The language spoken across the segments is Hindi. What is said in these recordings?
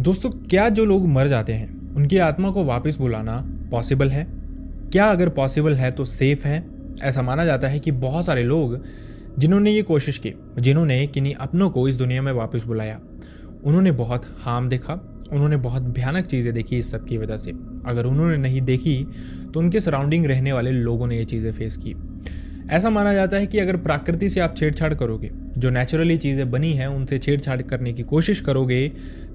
दोस्तों, क्या जो लोग मर जाते हैं उनकी आत्मा को वापस बुलाना पॉसिबल है? क्या अगर पॉसिबल है तो सेफ है? ऐसा माना जाता है कि बहुत सारे लोग जिन्होंने ये कोशिश की, जिन्होंने किन्हीं अपनों को इस दुनिया में वापस बुलाया, उन्होंने बहुत हार्म देखा, उन्होंने बहुत भयानक चीज़ें देखी इस सब की वजह से। अगर उन्होंने नहीं देखी तो उनके सराउंडिंग रहने वाले लोगों ने ये चीज़ें फेस की। ऐसा माना जाता है कि अगर प्रकृति से आप छेड़छाड़ करोगे, जो नेचुरली चीज़ें बनी हैं उनसे छेड़छाड़ करने की कोशिश करोगे,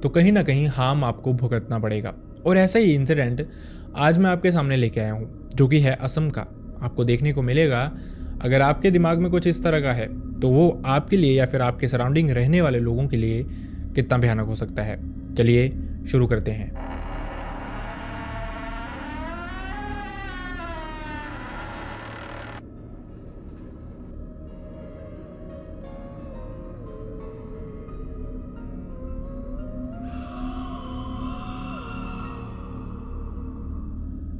तो कहीं ना कहीं हार्म आपको भुगतना पड़ेगा। और ऐसा ही इंसिडेंट आज मैं आपके सामने लेके आया हूँ, जो कि है असम का। आपको देखने को मिलेगा, अगर आपके दिमाग में कुछ इस तरह का है तो वो आपके लिए या फिर आपके सराउंडिंग रहने वाले लोगों के लिए कितना भयानक हो सकता है। चलिए शुरू करते हैं।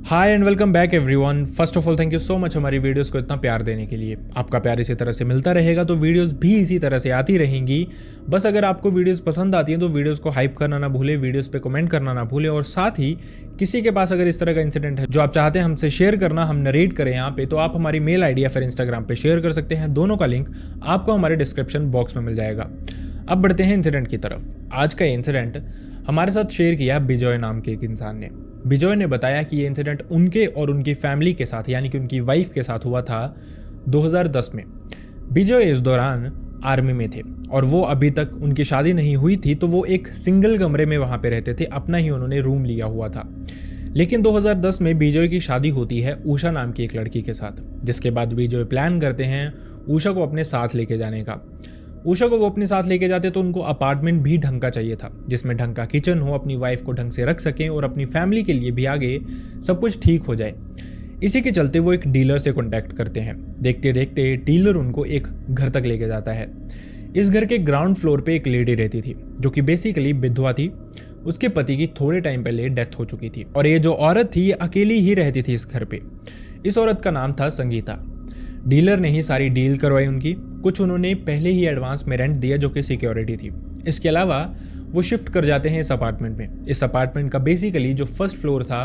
Hi and welcome back everyone. First of all thank you so much हमारी वीडियोस को इतना प्यार देने के लिए। आपका प्यार इसी तरह से मिलता रहेगा तो वीडियोस भी इसी तरह से आती रहेंगी। बस अगर आपको वीडियोस पसंद आती हैं तो वीडियोस को हाइप करना ना भूले, वीडियोस पे कमेंट करना ना भूले, और साथ ही किसी के पास अगर इस तरह का इंसिडेंट है जो आप चाहते हैं हमसे शेयर करना, हम नरेट करें यहाँ पे, तो आप हमारी मेल आईडी या फिर इंस्टाग्राम पे शेयर कर सकते हैं। दोनों का लिंक आपको हमारे डिस्क्रिप्शन बॉक्स में मिल जाएगा। अब बढ़ते हैं इंसिडेंट की तरफ। आज का इंसिडेंट हमारे साथ शेयर किया बिजॉय नाम के एक इंसान ने। बिजॉय ने बताया कि ये इंसिडेंट उनके और उनकी फैमिली के साथ, यानी कि उनकी वाइफ के साथ हुआ था 2010 में। बिजॉय इस दौरान आर्मी में थे और वो अभी तक उनकी शादी नहीं हुई थी, तो वो एक सिंगल कमरे में वहाँ पे रहते थे। अपना ही उन्होंने रूम लिया हुआ था। लेकिन 2010 में बिजॉय की शादी होती है उषा नाम की एक लड़की के साथ, जिसके बाद बिजॉय प्लान करते हैं उषा को अपने साथ लेके जाने का। उषा को वो अपने साथ लेके जाते तो उनको अपार्टमेंट भी ढंग का चाहिए था, जिसमें ढंग का किचन हो, अपनी वाइफ को ढंग से रख सकें और अपनी फैमिली के लिए भी आगे सब कुछ ठीक हो जाए। इसी के चलते वो एक डीलर से कॉन्टैक्ट करते हैं। देखते देखते डीलर उनको एक घर तक लेके जाता है। इस घर के ग्राउंड फ्लोर पे एक लेडी रहती थी, जो कि बेसिकली विधवा थी। उसके पति की थोड़े टाइम पहले डेथ हो चुकी थी और ये जो औरत थी ये अकेली ही रहती थी इस घर पे। इस औरत का नाम था संगीता। डीलर ने ही सारी डील करवाई उनकी। कुछ उन्होंने पहले ही एडवांस में रेंट दिया, जो कि सिक्योरिटी थी। इसके अलावा वो शिफ्ट कर जाते हैं इस अपार्टमेंट में। इस अपार्टमेंट का बेसिकली जो फर्स्ट फ्लोर था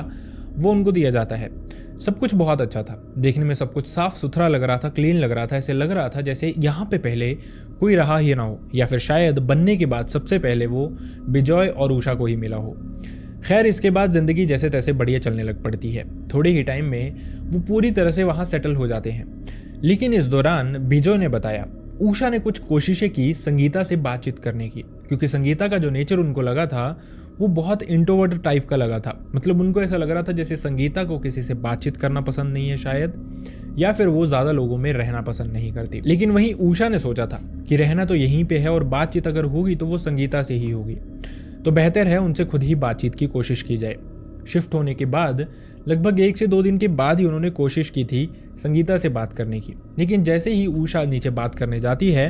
वो उनको दिया जाता है। सब कुछ बहुत अच्छा था, देखने में सब कुछ साफ सुथरा लग रहा था, क्लीन लग रहा था। ऐसे लग रहा था जैसे यहाँ पे पहले कोई रहा ही ना हो, या फिर शायद बनने के बाद सबसे पहले वो बिजॉय और उषा को ही मिला हो। खैर, इसके बाद ज़िंदगी जैसे तैसे बढ़िया चलने लग पड़ती है। थोड़े ही टाइम में वो पूरी तरह से वहाँ सेटल हो जाते हैं। लेकिन इस दौरान बिजॉय ने बताया उषा ने कुछ कोशिशें की संगीता से बातचीत करने की, क्योंकि संगीता का जो नेचर उनको लगा था वो बहुत इंट्रोवर्ट टाइप का लगा था। मतलब उनको ऐसा लग रहा था जैसे संगीता को किसी से बातचीत करना पसंद नहीं है शायद, या फिर वो ज़्यादा लोगों में रहना पसंद नहीं करती। लेकिन वहीं उषा ने सोचा था कि रहना तो यहीं पे है और बातचीत अगर होगी तो वो संगीता से ही होगी, तो बेहतर है उनसे खुद ही बातचीत की कोशिश की जाए। शिफ्ट होने के बाद लगभग 1 से 2 दिन के बाद ही उन्होंने कोशिश की थी संगीता से बात करने की। लेकिन जैसे ही उषा नीचे बात करने जाती है,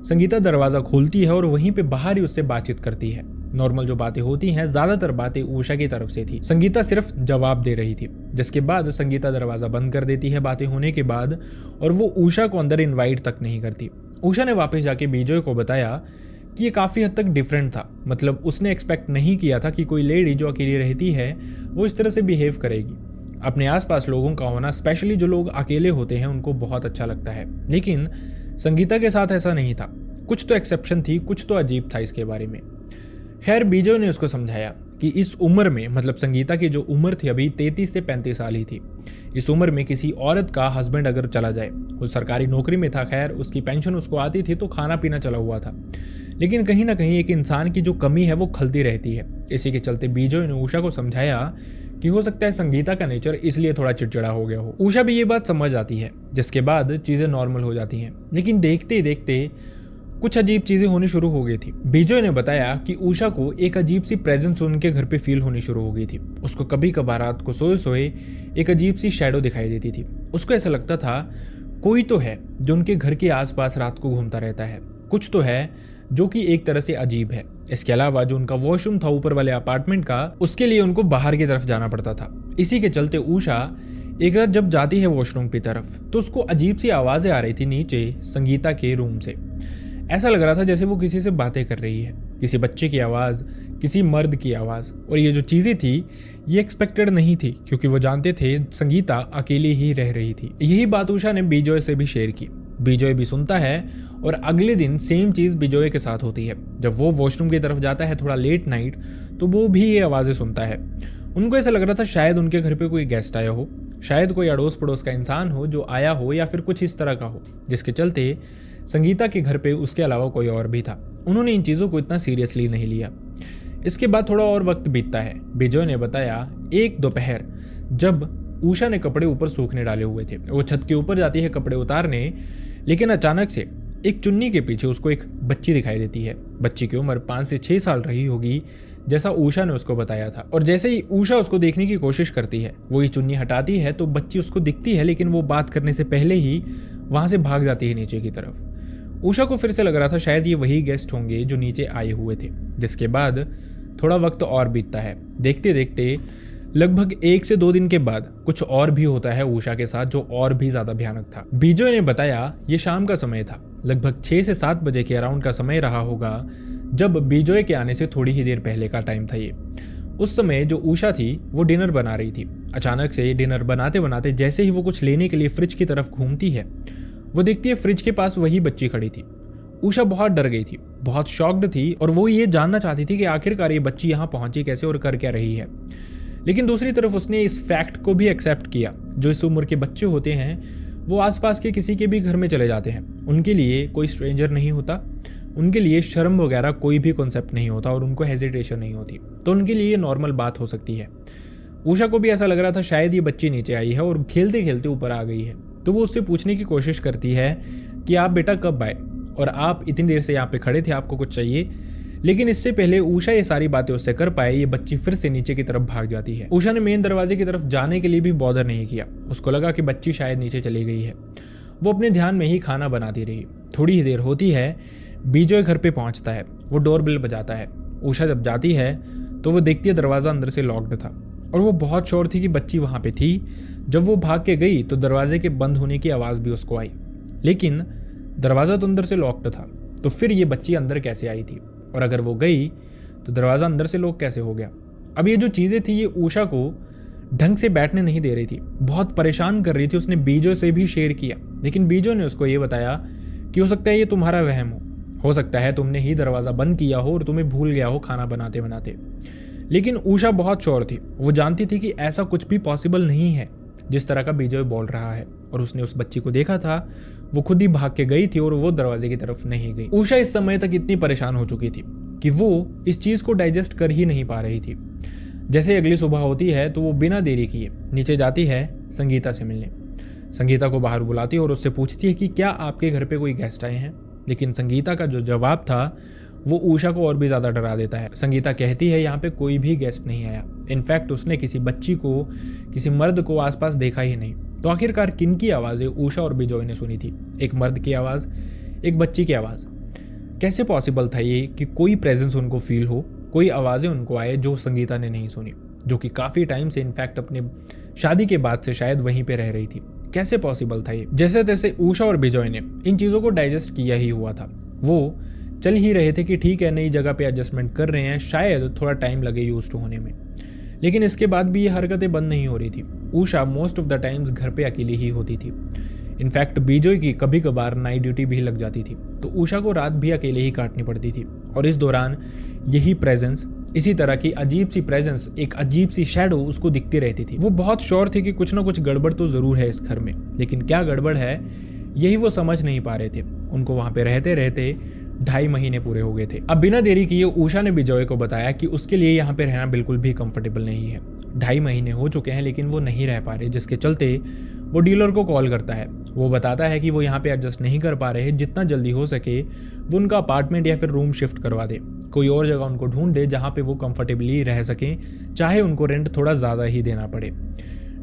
संगीता दरवाज़ा खोलती है और वहीं पे बाहर ही उससे बातचीत करती है। नॉर्मल जो बातें होती हैं, ज़्यादातर बातें उषा की तरफ से थी, संगीता सिर्फ जवाब दे रही थी। जिसके बाद संगीता दरवाज़ा बंद कर देती है बातें होने के बाद, और वो उषा को अंदर इन्वाइट तक नहीं करती। उषा ने वापस जाके बिजॉय को बताया कि ये काफ़ी हद तक डिफरेंट था। मतलब उसने एक्सपेक्ट नहीं किया था कि कोई लेडी जो अकेली रहती है वो इस तरह से बिहेव करेगी। अपने आसपास लोगों का होना, स्पेशली जो लोग अकेले होते हैं, उनको बहुत अच्छा लगता है। लेकिन संगीता के साथ ऐसा नहीं था। कुछ तो एक्सेप्शन थी, कुछ तो अजीब था इसके बारे में। खैर, बिजॉय ने उसको समझाया कि इस उम्र में, मतलब संगीता की जो उम्र थी अभी 33 से 35 साल ही थी, इस उम्र में किसी औरत का हस्बैंड अगर चला जाए, वो सरकारी नौकरी में था, खैर उसकी पेंशन उसको आती थी, तो खाना पीना चला हुआ था, लेकिन कहीं ना कहीं एक इंसान की जो कमी है वो खलती रहती है। इसी के चलते बिजॉय ने उषा को समझाया कि हो सकता है संगीता का नेचर इसलिए थोड़ा चिड़चिड़ा हो गया हो। उषा भी ये बात समझ आती है, जिसके बाद चीज़ें नॉर्मल हो जाती हैं। लेकिन देखते ही देखते कुछ अजीब चीज़ें होनी शुरू हो गई थी। बिजॉय ने बताया कि उषा को एक अजीब सी प्रेजेंस उनके घर पे फील होनी शुरू हो गई थी। उसको कभी कभार रात को सोए सोए एक अजीब सी शैडो दिखाई देती थी। उसको ऐसा लगता था कोई तो है जो उनके घर के आसपास रात को घूमता रहता है, कुछ तो है जो कि एक तरह से अजीब है। इसके अलावा जो उनका वॉशरूम था ऊपर वाले अपार्टमेंट का, उसके लिए उनको बाहर की तरफ जाना पड़ता था। इसी के चलते उषा एक रात जब जाती है वॉशरूम की तरफ, तो उसको अजीब सी आवाज़ें आ रही थी नीचे संगीता के रूम से। ऐसा लग रहा था जैसे वो किसी से बातें कर रही है, किसी बच्चे की आवाज़, किसी मर्द की आवाज़। और ये जो चीज़ें थी ये एक्सपेक्टेड नहीं थी, क्योंकि वो जानते थे संगीता अकेली ही रह रही थी। यही बात उषा ने बिजॉय से भी शेयर की। बिजॉय भी सुनता है और अगले दिन सेम चीज़ बिजॉय के साथ होती है। जब वो वॉशरूम की तरफ जाता है थोड़ा लेट नाइट, तो वो भी ये आवाज़ें सुनता है। उनको ऐसा लग रहा था शायद उनके घर पे कोई गेस्ट आया हो, शायद कोई अड़ोस पड़ोस का इंसान हो जो आया हो, या फिर कुछ इस तरह का हो, जिसके चलते संगीता के घर पे उसके अलावा कोई और भी था। उन्होंने इन चीज़ों को इतना सीरियसली नहीं लिया। इसके बाद थोड़ा और वक्त बीतता है। बिजॉय ने बताया एक दोपहर जब उषा ने कपड़े ऊपर सूखने डाले हुए थे, वो छत के ऊपर जाती है कपड़े उतारने, लेकिन अचानक से एक चुन्नी के पीछे उसको एक बच्ची दिखाई देती है। बच्ची की उम्र 5 से 6 साल रही होगी, जैसा उषा ने उसको बताया था। और जैसे ही उषा उसको देखने की कोशिश करती है, वो ये चुन्नी हटाती है तो बच्ची उसको दिखती है, लेकिन वो बात करने से पहले ही वहां से भाग जाती है नीचे की तरफ। उषा को फिर से लग रहा था शायद ये वही गेस्ट होंगे जो नीचे आए हुए थे। जिसके बाद थोड़ा वक्त और बीतता है। देखते देखते लगभग 1 से 2 दिन के बाद कुछ और भी होता है उषा के साथ, जो और भी ज्यादा भयानक था। बिजॉय ने बताया ये शाम का समय था, लगभग 6 से 7 बजे के अराउंड का समय रहा होगा, जब बिजॉय के आने से थोड़ी ही देर पहले का टाइम था ये। उस समय जो उषा थी वो डिनर बना रही थी। अचानक से डिनर बनाते बनाते जैसे ही वो कुछ लेने के लिए फ्रिज की तरफ घूमती है, वो देखती है फ्रिज के पास वही बच्ची खड़ी थी। उषा बहुत डर गई थी, बहुत शॉक्ड थी, और वो ये जानना चाहती थी कि आखिरकार ये बच्ची यहाँ पहुंची कैसे और कर क्या रही है। लेकिन दूसरी तरफ उसने इस फैक्ट को भी एक्सेप्ट किया, जो इस उम्र के बच्चे होते हैं वो आसपास के किसी के भी घर में चले जाते हैं। उनके लिए कोई स्ट्रेंजर नहीं होता, उनके लिए शर्म वगैरह कोई भी कॉन्सेप्ट नहीं होता और उनको हेजिटेशन नहीं होती, तो उनके लिए ये नॉर्मल बात हो सकती है। उषा को भी ऐसा लग रहा था शायद ये बच्ची नीचे आई है और खेलते खेलते ऊपर आ गई है। तो वो उससे पूछने की कोशिश करती है कि आप बेटा कब आए और आप इतनी देर से यहाँ पे खड़े थे, आपको कुछ चाहिए। लेकिन इससे पहले उषा ये सारी बातें उससे कर पाए, ये बच्ची फिर से नीचे की तरफ भाग जाती है। उषा ने मेन दरवाजे की तरफ जाने के लिए भी बॉदर नहीं किया। उसको लगा कि बच्ची शायद नीचे चली गई है। वो अपने ध्यान में ही खाना बनाती रही। थोड़ी ही देर होती है, बिजॉय घर पे पहुंचता है। वो डोरबेल बजाता है। उषा जब जाती है तो वो देखती है दरवाज़ा अंदर से लॉक्ड था, और वो बहुत श्योर थी कि बच्ची वहाँ पे थी। जब वो भाग के गई तो दरवाजे के बंद होने की आवाज़ भी उसको आई, लेकिन दरवाज़ा तो अंदर से लॉक्ड था। तो फिर ये बच्ची अंदर कैसे आई थी, और अगर वो गई तो दरवाज़ा अंदर से लॉक कैसे हो गया। अब ये जो चीज़ें थी ये उषा को ढंग से बैठने नहीं दे रही थी, बहुत परेशान कर रही थी। उसने बिजॉय से भी शेयर किया, लेकिन बिजॉय ने उसको ये बताया कि हो सकता है ये तुम्हारा वहम हो सकता है तुमने ही दरवाज़ा बंद किया हो और तुम्हें भूल गया हो खाना बनाते बनाते। लेकिन उषा बहुत श्योर थी, वो जानती थी कि ऐसा कुछ भी पॉसिबल नहीं है जिस तरह का बिजॉय बोल रहा है। और उसने उस बच्ची को देखा था, वो खुद ही भाग के गई थी और वो दरवाजे की तरफ नहीं गई। उषा इस समय तक इतनी परेशान हो चुकी थी कि वो इस चीज़ को डाइजेस्ट कर ही नहीं पा रही थी। जैसे अगली सुबह होती है तो वो बिना देरी किए नीचे जाती है संगीता से मिलने। संगीता को बाहर बुलाती है और उससे पूछती है कि क्या आपके घर पे कोई गेस्ट आए हैं। लेकिन संगीता का जो जवाब था वो उषा को और भी ज़्यादा डरा देता है। संगीता कहती है यहाँ पे कोई भी गेस्ट नहीं आया, इनफैक्ट उसने किसी बच्ची को, किसी मर्द को आसपास देखा ही नहीं। तो आखिरकार किन की आवाज़ें उषा और बिजॉय ने सुनी थी? एक मर्द की आवाज़, एक बच्ची की आवाज़। कैसे पॉसिबल था ये कि कोई प्रेजेंस उनको फील हो, कोई आवाज़ें उनको आए जो संगीता ने नहीं सुनी, जो कि काफ़ी टाइम से, इनफैक्ट अपने शादी के बाद से शायद वहीं पे रह रही थी। कैसे पॉसिबल था ये? जैसे तैसे उषा और बिजॉय ने इन चीज़ों को डाइजेस्ट किया ही हुआ था। वो चल ही रहे थे कि ठीक है नई जगह पे एडजस्टमेंट कर रहे हैं, शायद थोड़ा टाइम लगे यूज्ड होने में। लेकिन इसके बाद भी ये हरकतें बंद नहीं हो रही थी। Usha most of the times घर पे अकेली ही होती थी। इनफैक्ट बिजॉय की कभी कभार नाइट ड्यूटी भी लग जाती थी, तो उषा को रात भी अकेले ही काटनी पड़ती थी। और इस दौरान यही प्रेजेंस, इसी तरह की अजीब सी प्रेजेंस, एक अजीब सी शैडो उसको दिखती रहती थी। वो बहुत श्योर थी कि कुछ ना कुछ गड़बड़ तो ज़रूर है इस घर में, लेकिन क्या गड़बड़ है यही वो समझ नहीं पा रहे थे। उनको वहाँ पे रहते रहते 2.5 महीने पूरे हो गए थे। अब बिना देरी किए उषा ने बिजॉय को बताया कि उसके लिए यहाँ पे रहना बिल्कुल भी कंफर्टेबल नहीं है। 2.5 महीने हो चुके हैं लेकिन वो नहीं रह पा रहे, जिसके चलते वो डीलर को कॉल करता है। वो बताता है कि वो यहाँ पे एडजस्ट नहीं कर पा रहे, जितना जल्दी हो सके वो उनका अपार्टमेंट या फिर रूम शिफ्ट करवा दे, कोई और जगह उनको ढूंढ दे जहाँ पे वो कंफर्टेबली रह सकें, चाहे उनको रेंट थोड़ा ज़्यादा ही देना पड़े।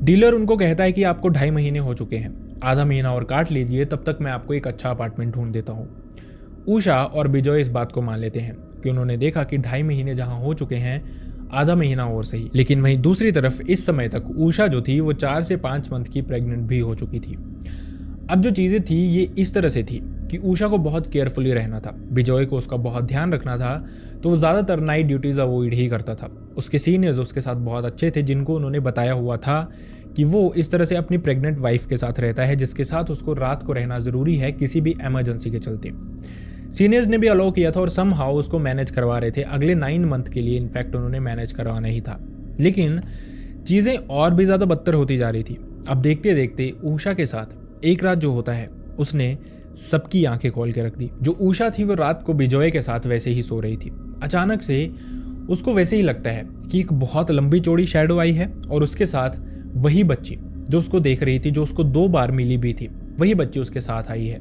डीलर उनको कहता है कि आपको 2.5 महीने हो चुके हैं, आधा महीना और काट लीजिए, तब तक मैं आपको एक अच्छा अपार्टमेंट ढूंढ देता हूँ। उषा और बिजॉय इस बात को मान लेते हैं कि उन्होंने देखा कि 2.5 महीने जहाँ हो चुके हैं, आधा महीना और सही। लेकिन वहीं दूसरी तरफ इस समय तक उषा जो थी वो 4 से 5 मंथ की प्रेग्नेंट भी हो चुकी थी। अब जो चीज़ें थी ये इस तरह से थी कि उषा को बहुत केयरफुली रहना था, बिजॉय को उसका बहुत ध्यान रखना था, तो वो ज़्यादातर नाइट ड्यूटीज़ अवॉइड ही करता था। उसके सीनियर्स उसके साथ बहुत अच्छे थे, जिनको उन्होंने बताया हुआ था कि वो इस तरह से अपनी प्रेग्नेंट वाइफ के साथ रहता है, जिसके साथ उसको रात को रहना ज़रूरी है किसी भी इमरजेंसी के चलते। सीनियर्स ने भी अलाउ किया था और सम हाउ उसको मैनेज करवा रहे थे अगले 9 मंथ के लिए। इनफैक्ट उन्होंने मैनेज करवाना ही था, लेकिन चीज़ें और भी ज़्यादा बदतर होती जा रही थी। अब देखते देखते उषा के साथ एक रात जो होता है उसने सबकी आंखें खोल के रख दी। जो उषा थी वो रात को बिजॉय के साथ वैसे ही सो रही थी। अचानक से उसको वैसे ही लगता है कि एक बहुत लंबी चौड़ी शैडो आई है और उसके साथ वही बच्ची जो उसको देख रही थी, जो उसको 2 बार मिली भी थी, वही बच्ची उसके साथ आई है।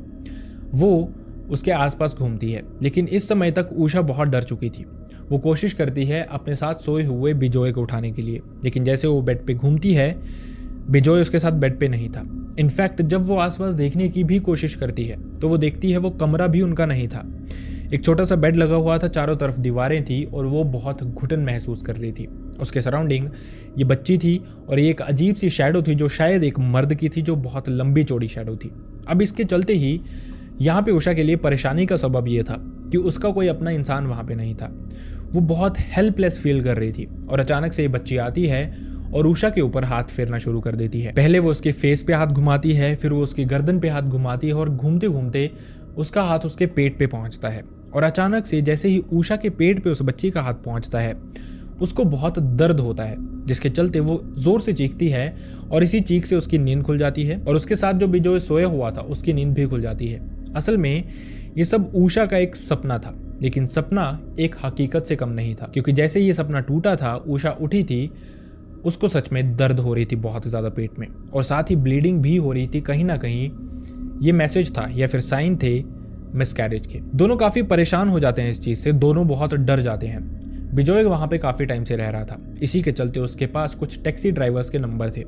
वो उसके आसपास घूमती है, लेकिन इस समय तक उषा बहुत डर चुकी थी। वो कोशिश करती है अपने साथ सोए हुए बिजॉय को उठाने के लिए, लेकिन जैसे वो बेड पे घूमती है, बिजॉय उसके साथ बेड पे नहीं था। इनफैक्ट जब वो आसपास देखने की भी कोशिश करती है तो वो देखती है वो कमरा भी उनका नहीं था। एक छोटा सा बेड लगा हुआ था, चारों तरफ दीवारें थी और वो बहुत घुटन महसूस कर रही थी। उसके सराउंडिंग ये बच्ची थी और ये एक अजीब सी शैडो थी जो शायद एक मर्द की थी, जो बहुत लंबी चौड़ी शैडो थी। अब इसके चलते ही यहाँ पे उषा के लिए परेशानी का सबब ये था कि उसका कोई अपना इंसान वहाँ पे नहीं था। वो बहुत हेल्पलेस फील कर रही थी और अचानक से ये बच्ची आती है और उषा के ऊपर हाथ फेरना शुरू कर देती है। पहले वो उसके फेस पे हाथ घुमाती है, फिर वो उसकी गर्दन पे हाथ घुमाती है और घूमते घूमते उसका हाथ उसके पेट पे पहुंचता है। और अचानक से जैसे ही उषा के पेट पे उस बच्ची का हाथ पहुंचता है, उसको बहुत दर्द होता है, जिसके चलते वो जोर से चीखती है और इसी चीख से उसकी नींद खुल जाती है और उसके साथ जो बिजॉय सोया हुआ था उसकी नींद भी खुल जाती है। असल में ये सब उषा का एक सपना था, लेकिन सपना एक हकीकत से कम नहीं था, क्योंकि जैसे ये सपना टूटा था, उषा उठी थी, उसको सच में दर्द हो रही थी बहुत ज़्यादा पेट में और साथ ही ब्लीडिंग भी हो रही थी। कहीं ना कहीं ये मैसेज था या फिर साइन थे मिसकैरेज के। दोनों काफ़ी परेशान हो जाते हैं इस चीज़ से, दोनों बहुत डर जाते हैं। बिजॉय वहाँ पे काफ़ी टाइम से रह रहा था, इसी के चलते उसके पास कुछ टैक्सी ड्राइवर्स के नंबर थे।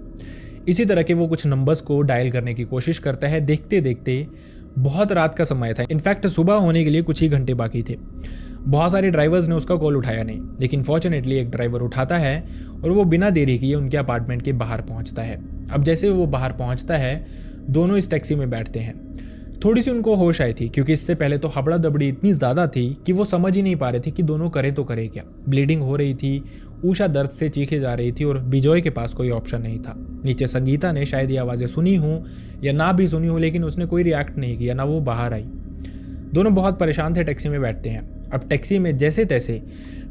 इसी तरह के वो कुछ नंबर्स को डायल करने की कोशिश करता है। देखते देखते बहुत रात का समय था, इनफैक्ट सुबह होने के लिए कुछ ही घंटे बाकी थे। बहुत सारे ड्राइवर्स ने उसका कॉल उठाया नहीं, लेकिन फॉर्चुनेटली एक ड्राइवर उठाता है और वो बिना देरी किए उनके अपार्टमेंट के बाहर पहुंचता है। अब जैसे वो बाहर पहुंचता है, दोनों इस टैक्सी में बैठते हैं। थोड़ी सी उनको होश आई थी, क्योंकि इससे पहले तो हबड़ा दबड़ी इतनी ज़्यादा थी कि वो समझ ही नहीं पा रहे थे कि दोनों करे तो करे क्या। ब्लीडिंग हो रही थी, उषा दर्द से चीखे जा रही थी और बिजॉय के पास कोई ऑप्शन नहीं था। नीचे संगीता ने शायद ये आवाज़ें सुनी हो या ना भी सुनी हो, लेकिन उसने कोई रिएक्ट नहीं किया, ना वो बाहर आई। दोनों बहुत परेशान थे, टैक्सी में बैठते हैं। अब टैक्सी में जैसे तैसे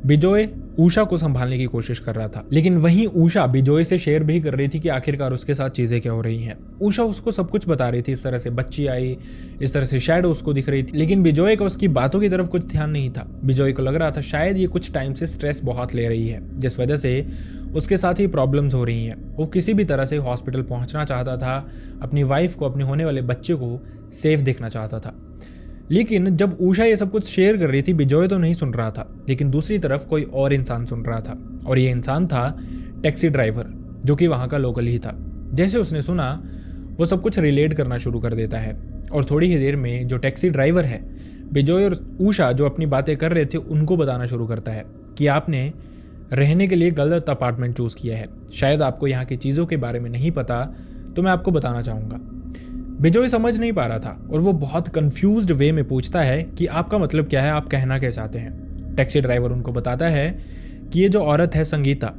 बिजॉय उषा को संभालने की कोशिश कर रहा था, लेकिन वहीं उषा बिजॉय से शेयर भी कर रही थी कि आखिरकार उसके साथ चीज़ें क्या हो रही हैं। उषा उसको सब कुछ बता रही थी, इस तरह से बच्ची आई, इस तरह से शैडो उसको दिख रही थी, लेकिन बिजॉय का उसकी बातों की तरफ कुछ ध्यान नहीं था। बिजॉय को लग रहा था शायद ये कुछ टाइम से स्ट्रेस बहुत ले रही है, जिस वजह से उसके साथ ही प्रॉब्लम्स हो रही हैं। वो किसी भी तरह से हॉस्पिटल पहुंचना चाहता था, अपनी वाइफ को, अपने होने वाले बच्चे को सेफ देखना चाहता था। लेकिन जब उषा ये सब कुछ शेयर कर रही थी, बिजॉय तो नहीं सुन रहा था, लेकिन दूसरी तरफ कोई और इंसान सुन रहा था, और ये इंसान था टैक्सी ड्राइवर, जो कि वहाँ का लोकल ही था। जैसे उसने सुना, वो सब कुछ रिलेट करना शुरू कर देता है और थोड़ी ही देर में जो टैक्सी ड्राइवर है, बिजॉय और उषा जो अपनी बातें कर रहे थे उनको बताना शुरू करता है कि आपने रहने के लिए गलत अपार्टमेंट चूज़ किया है, शायद आपको यहाँ की चीज़ों के बारे में नहीं पता, तो मैं आपको बताना चाहूँगा। बिजॉय समझ नहीं पा रहा था और वो बहुत कंफ्यूज्ड वे में पूछता है कि आपका मतलब क्या है, आप कहना क्या चाहते हैं। टैक्सी ड्राइवर उनको बताता है कि ये जो औरत है संगीता,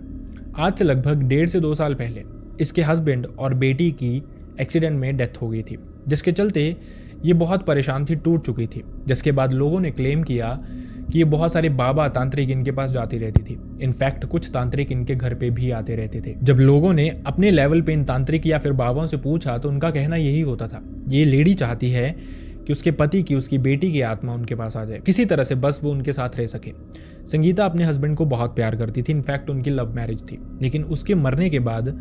आज से लगभग 1.5 से 2 साल पहले इसके हस्बैंड और बेटी की एक्सीडेंट में डेथ हो गई थी, जिसके चलते ये बहुत परेशान थी, टूट चुकी थी। जिसके बाद लोगों ने क्लेम किया कि ये बहुत सारे बाबा तांत्रिक इनके पास जाती रहती थी। इनफैक्ट कुछ तांत्रिक इनके घर पे भी आते रहते थे। जब लोगों ने अपने लेवल पे इन तांत्रिक या फिर बाबाओं से पूछा तो उनका कहना यही होता था, ये लेडी चाहती है कि उसके पति की, उसकी बेटी की आत्मा उनके पास आ जाए, किसी तरह से बस वो उनके साथ रह सके। संगीता अपने हस्बैंड को बहुत प्यार करती थी, इनफैक्ट उनकी लव मैरिज थी, लेकिन उसके मरने के बाद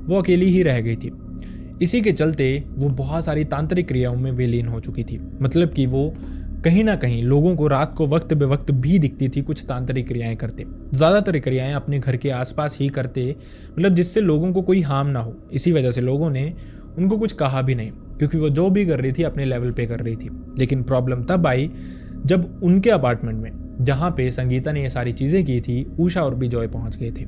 वो अकेली ही रह गई थी। इसी के चलते वो बहुत सारी तांत्रिक क्रियाओं में विलीन हो चुकी थी। मतलब कि वो कहीं ना कहीं लोगों को रात को वक्त बे वक्त भी दिखती थी कुछ तांत्रिक क्रियाएं करते। ज़्यादातर क्रियाएं अपने घर के आसपास ही करते, मतलब जिससे लोगों को कोई हार्म ना हो। इसी वजह से लोगों ने उनको कुछ कहा भी नहीं, क्योंकि वो जो भी कर रही थी अपने लेवल पे कर रही थी। लेकिन प्रॉब्लम तब आई जब उनके अपार्टमेंट में, जहाँ पे संगीता ने ये सारी चीज़ें की थी, उषा और बिजॉय पहुँच गए थे।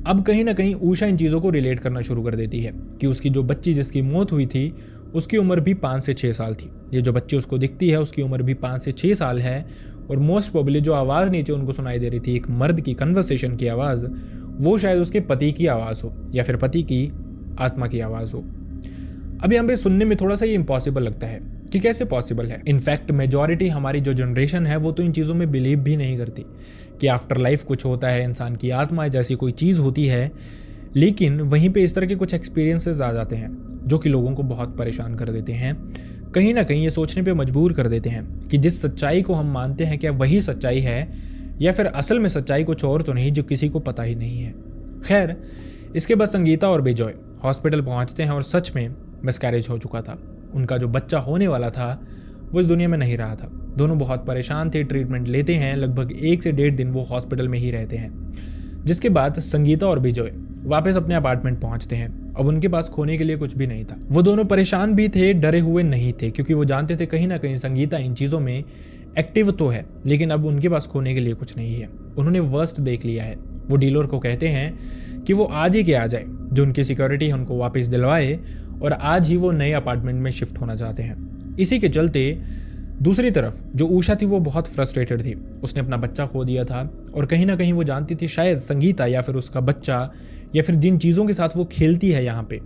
अब कहीं ना कहीं उषा इन चीज़ों को रिलेट करना शुरू कर देती है कि उसकी जो बच्ची जिसकी मौत हुई थी उसकी उम्र भी 5 से 6 साल थी। ये जो बच्ची उसको दिखती है उसकी उम्र भी 5 से 6 साल है और मोस्ट प्रोबेबली जो आवाज़ नीचे उनको सुनाई दे रही थी, एक मर्द की कन्वर्सेशन की आवाज़, वो शायद उसके पति की आवाज़ हो या फिर पति की आत्मा की आवाज़ हो। अब यहाँ पे सुनने में थोड़ा सा ये इम्पॉसिबल लगता है कि कैसे पॉसिबल है। इनफैक्ट मेजॉरिटी हमारी जो जनरेशन है वो तो इन चीज़ों में बिलीव भी नहीं करती कि आफ्टर लाइफ कुछ होता है, इंसान की आत्मा जैसी कोई चीज़ होती है। लेकिन वहीं पे इस तरह के कुछ एक्सपीरियंसेस आ जाते हैं जो कि लोगों को बहुत परेशान कर देते हैं, कहीं ना कहीं ये सोचने पे मजबूर कर देते हैं कि जिस सच्चाई को हम मानते हैं क्या वही सच्चाई है या फिर असल में सच्चाई कुछ और तो नहीं जो किसी को पता ही नहीं है। खैर, इसके बाद संगीता और बिजॉय हॉस्पिटल पहुंचते हैं और सच में मिसकैरेज हो चुका था। उनका जो बच्चा होने वाला था वो इस दुनिया में नहीं रहा था। दोनों बहुत परेशान थे, ट्रीटमेंट लेते हैं, लगभग 1 से 1.5 दिन वो हॉस्पिटल में ही रहते हैं। जिसके बाद संगीता और बिजॉय वापस अपने अपार्टमेंट पहुंचते हैं। अब उनके पास खोने के लिए कुछ भी नहीं था। वो दोनों परेशान भी थे, डरे हुए नहीं थे, क्योंकि वो जानते थे कहीं ना कहीं संगीता इन चीज़ों में एक्टिव तो है लेकिन अब उनके पास खोने के लिए कुछ नहीं है। उन्होंने वर्स्ट देख लिया है। वो डीलर को कहते हैं कि वो आज ही के आ जाए, जो उनकी सिक्योरिटी है उनको वापस दिलवाए और आज ही वो नए अपार्टमेंट में शिफ्ट होना चाहते हैं। इसी के चलते दूसरी तरफ जो उषा थी वो बहुत फ्रस्ट्रेटेड थी। उसने अपना बच्चा खो दिया था और कहीं ना कहीं वो जानती थी शायद संगीता या फिर उसका बच्चा या फिर जिन चीज़ों के साथ वो खेलती है यहाँ पे,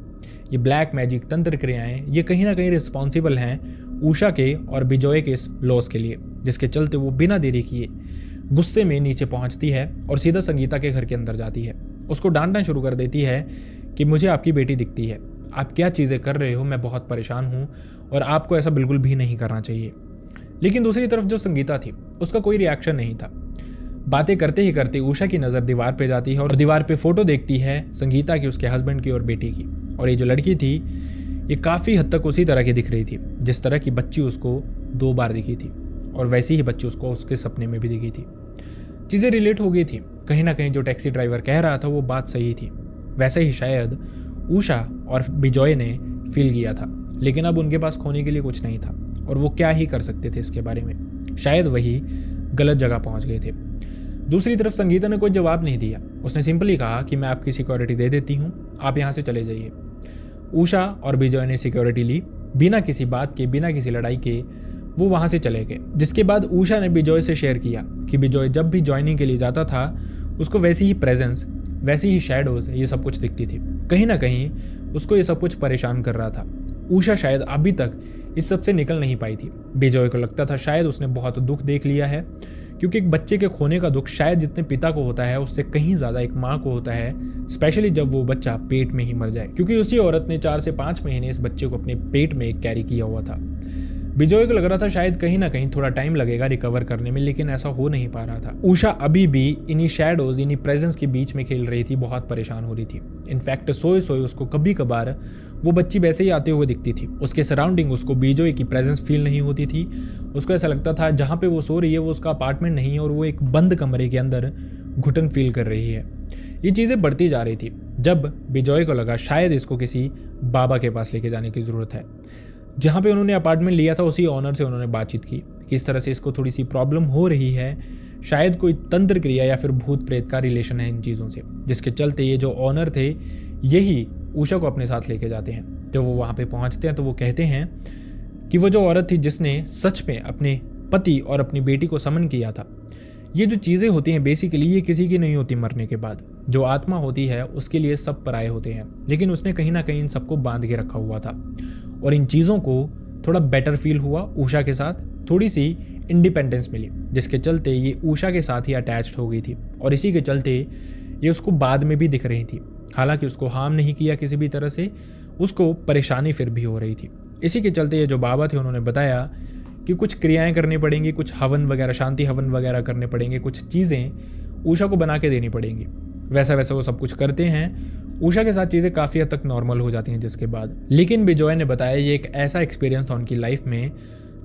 ये ब्लैक मैजिक तंत्र क्रियाएं, ये कहीं ना कहीं रिस्पॉन्सिबल हैं उषा के और बिजॉय के इस लॉस के लिए। जिसके चलते वो बिना देरी किए गुस्से में नीचे पहुंचती है और सीधा संगीता के घर के अंदर जाती है। उसको डांटना शुरू कर देती है कि मुझे आपकी बेटी दिखती है, आप क्या चीज़ें कर रहे हो, मैं बहुत परेशान हूँ और आपको ऐसा बिल्कुल भी नहीं करना चाहिए। लेकिन दूसरी तरफ जो संगीता थी उसका कोई रिएक्शन नहीं था। बातें करते ही करते उषा की नज़र दीवार पे जाती है और दीवार पे फोटो देखती है संगीता की, उसके हस्बैंड की और बेटी की। और ये जो लड़की थी ये काफ़ी हद तक उसी तरह की दिख रही थी जिस तरह की बच्ची उसको 2 बार दिखी थी और वैसी ही बच्ची उसको उसके सपने में भी दिखी थी। चीज़ें रिलेट हो गई थी। कहीं ना कहीं जो टैक्सी ड्राइवर कह रहा था वो बात सही थी। वैसे ही शायद उषा और बिजॉय ने फील किया था, लेकिन अब उनके पास खोने के लिए कुछ नहीं था और वो क्या ही कर सकते थे इसके बारे में। शायद वही गलत जगह पहुंच गए थे। दूसरी तरफ संगीता ने कोई जवाब नहीं दिया। उसने सिंपली कहा कि मैं आपकी सिक्योरिटी दे देती हूँ, आप यहाँ से चले जाइए। उषा और बिजॉय ने सिक्योरिटी ली, बिना किसी बात के, बिना किसी लड़ाई के वो वहाँ से चले गए। जिसके बाद उषा ने बिजॉय से शेयर किया कि बिजॉय जब भी ज्वाइनिंग के लिए जाता था उसको वैसी ही प्रेजेंस, वैसी ही शैडोज, ये सब कुछ दिखती थी। कहीं ना कहीं उसको ये सब कुछ परेशान कर रहा था। उषा शायद अभी तक इस सब से निकल नहीं पाई थी। बिजॉय को लगता था शायद उसने बहुत दुख देख लिया है, क्योंकि एक बच्चे के खोने का दुख शायद जितने पिता को होता है उससे कहीं ज़्यादा एक माँ को होता है, स्पेशली जब वो बच्चा पेट में ही मर जाए, क्योंकि उसी औरत ने 4 से 5 महीने इस बच्चे को अपने पेट में कैरी किया हुआ था। बिजॉय को लग रहा था शायद कहीं ना कहीं थोड़ा टाइम लगेगा रिकवर करने में, लेकिन ऐसा हो नहीं पा रहा था। उषा अभी भी इन्हीं शैडोज, इन्हीं प्रेजेंस के बीच में खेल रही थी, बहुत परेशान हो रही थी। इनफैक्ट सोए सोए उसको कभी कभार वो बच्ची वैसे ही आते हुए दिखती थी। उसके सराउंडिंग उसको बिजॉय की प्रेजेंस फील नहीं होती थी। उसको ऐसा लगता था जहाँ पे वो सो रही है वो उसका अपार्टमेंट नहीं है और वो एक बंद कमरे के अंदर घुटन फील कर रही है। ये चीज़ें बढ़ती जा रही थी जब बिजॉय को लगा शायद इसको किसी बाबा के पास लेके जाने की ज़रूरत है। जहाँ पे उन्होंने अपार्टमेंट लिया था उसी ऑनर से उन्होंने बातचीत की कि इस तरह से इसको थोड़ी सी प्रॉब्लम हो रही है, शायद कोई तंत्र क्रिया या फिर भूत प्रेत का रिलेशन है इन चीज़ों से। जिसके चलते ये जो ऑनर थे यही उषा को अपने साथ लेके जाते हैं। जब वो वहाँ पे पहुँचते हैं तो वो कहते हैं कि वो जो औरत थी जिसने सच में अपने पति और अपनी बेटी को समन किया था, ये जो चीज़ें होती हैं बेसिकली ये किसी की नहीं होती मरने के बाद। जो आत्मा होती है उसके लिए सब पराये होते हैं, लेकिन उसने कहीं ना कहीं इन सबको बांध के रखा हुआ था और इन चीज़ों को थोड़ा बेटर फील हुआ। उषा के साथ थोड़ी सी इंडिपेंडेंस मिली, जिसके चलते ये उषा के साथ ही अटैच्ड हो गई थी और इसी के चलते ये उसको बाद में भी दिख रही थी। हालांकि उसको हार्म नहीं किया किसी भी तरह से, उसको परेशानी फिर भी हो रही थी। इसी के चलते ये जो बाबा थे उन्होंने बताया कि कुछ क्रियाएं करनी पड़ेंगी, कुछ हवन वगैरह, शांति हवन वगैरह करने पड़ेंगे, कुछ चीज़ें उषा को बना के देनी पड़ेंगी। वैसा वैसा वो सब कुछ करते हैं। उषा के साथ चीज़ें काफ़ी हद तक नॉर्मल हो जाती हैं जिसके बाद। लेकिन बिजॉय ने बताया ये एक ऐसा एक्सपीरियंस था उनकी लाइफ में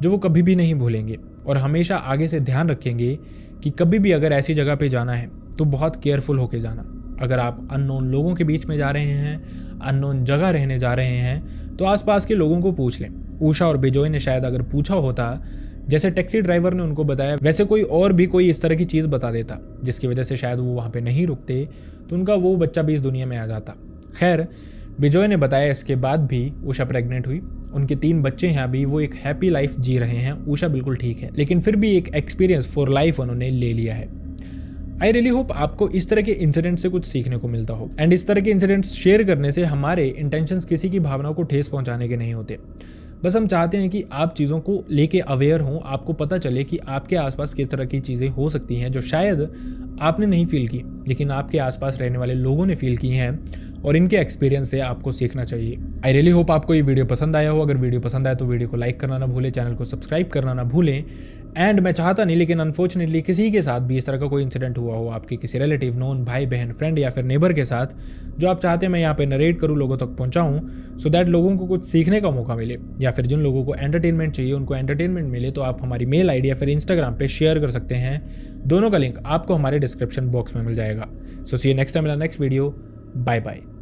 जो वो कभी भी नहीं भूलेंगे और हमेशा आगे से ध्यान रखेंगे कि कभी भी अगर ऐसी जगह पे जाना है तो बहुत केयरफुल होके जाना। अगर आप अननोन लोगों के बीच में जा रहे हैं, अननोन जगह रहने जा रहे हैं, तो आसपास के लोगों को पूछ लें। उषा और बिजॉय ने शायद अगर पूछा होता, जैसे टैक्सी ड्राइवर ने उनको बताया, वैसे कोई और भी कोई इस तरह की चीज़ बता देता जिसकी वजह से शायद वो वहाँ पे नहीं रुकते, तो उनका वो बच्चा भी इस दुनिया में आ जाता। खैर, बिजॉय ने बताया इसके बाद भी उषा प्रेग्नेंट हुई उनके 3 बच्चे हैं अभी, वो एक हैप्पी लाइफ जी रहे हैं। उषा बिल्कुल ठीक है, लेकिन फिर भी एक एक्सपीरियंस फॉर लाइफ उन्होंने ले लिया है। आई रियली होप आपको इस तरह के इंसिडेंट से कुछ सीखने को मिलता हो। एंड इस तरह के इंसिडेंट्स शेयर करने से हमारे इंटेंशंस किसी की भावनाओं को ठेस पहुंचाने के नहीं होते। बस हम चाहते हैं कि आप चीज़ों को लेके अवेयर हों, आपको पता चले कि आपके आसपास किस तरह की चीज़ें हो सकती हैं जो शायद आपने नहीं फील की, लेकिन आपके आसपास रहने वाले लोगों ने फील की हैं, और इनके एक्सपीरियंस से आपको सीखना चाहिए। आई रियली होप आपको ये वीडियो पसंद आया हो। अगर वीडियो पसंद आया तो वीडियो को लाइक करना ना भूलें, चैनल को सब्सक्राइब करना ना भूलें। एंड मैं चाहता नहीं, लेकिन अनफॉर्चुनेटली किसी के साथ भी इस तरह का कोई इंसिडेंट हुआ हो, आपके किसी रिलेटिव, नोन, भाई बहन, फ्रेंड या फिर नेबर के साथ, जो आप चाहते हैं मैं यहाँ पे नरेट करूँ, लोगों तक पहुँचाऊँ, सो दैट लोगों को कुछ सीखने का मौका मिले, या फिर जिन लोगों को एंटरटेनमेंट चाहिए उनको एंटरटेनमेंट मिले, तो आप हमारी मेल आईडी या फिर इंस्टाग्राम पे शेयर कर सकते हैं। दोनों का लिंक आपको हमारे डिस्क्रिप्शन बॉक्स में मिल जाएगा। So see you next time in next video. Bye bye.